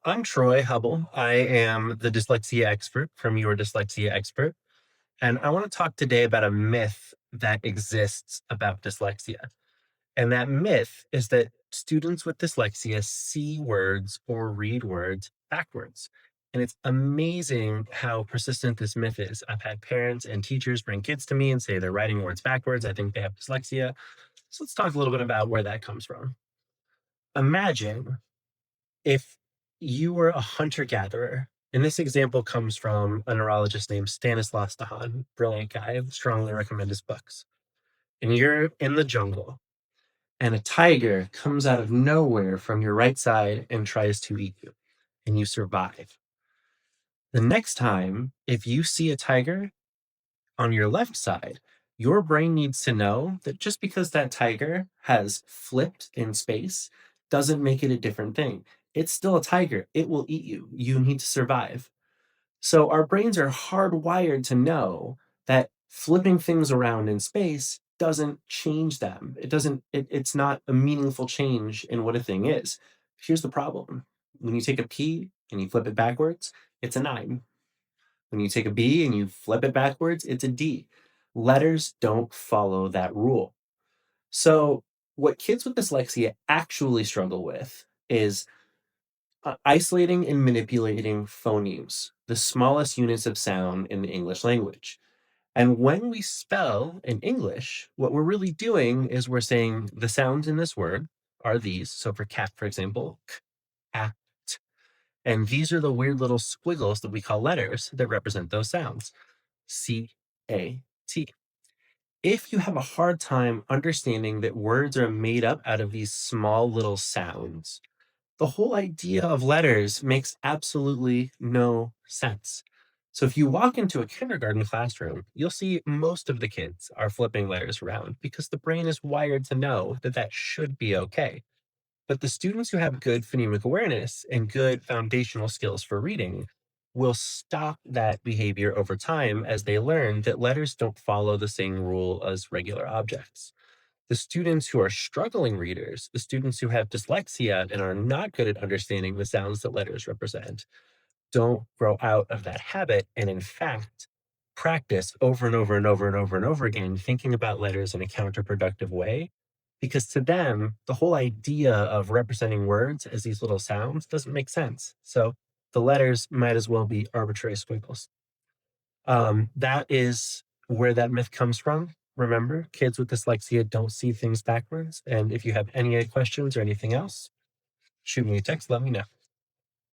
I'm Troy Hubble. I am the dyslexia expert from Your Dyslexia Expert. And I want to talk today about a myth that exists about dyslexia. And that myth is that students with dyslexia see words or read words backwards. And it's amazing how persistent this myth is. I've had parents and teachers bring kids to me and say they're writing words backwards. I think they have dyslexia. So let's talk a little bit about where that comes from. Imagine if you were a hunter gatherer, and this example comes from a neurologist named Stanislav Stahan, brilliant guy, I would strongly recommend his books. And you're in the jungle, and a tiger comes out of nowhere from your right side and tries to eat you, and you survive. The next time, if you see a tiger on your left side, your brain needs to know that just because that tiger has flipped in space doesn't make it a different thing. It's still a tiger. It will eat you. You need to survive. So our brains are hardwired to know that flipping things around in space doesn't change them. It's not a meaningful change in what a thing is. Here's the problem. When you take a P and you flip it backwards, it's a 9. When you take a B and you flip it backwards, it's a D. Letters don't follow that rule. So, what kids with dyslexia actually struggle with is isolating and manipulating phonemes, the smallest units of sound in the English language. And when we spell in English, what we're really doing is we're saying the sounds in this word are these. So, for cat, for example, k, a, t. And these are the weird little squiggles that we call letters that represent those sounds. C A T. If you have a hard time understanding that words are made up out of these small little sounds, the whole idea of letters makes absolutely no sense. So if you walk into a kindergarten classroom, you'll see most of the kids are flipping letters around because the brain is wired to know that that should be okay. But the students who have good phonemic awareness and good foundational skills for reading will stop that behavior over time as they learn that letters don't follow the same rule as regular objects. The students who are struggling readers, the students who have dyslexia and are not good at understanding the sounds that letters represent, don't grow out of that habit. And in fact, practice over and over and over and over and over again, thinking about letters in a counterproductive way. Because to them, the whole idea of representing words as these little sounds doesn't make sense. So the letters might as well be arbitrary squiggles. That is where that myth comes from. Remember, kids with dyslexia don't see things backwards. And if you have any questions or anything else, shoot me a text, let me know.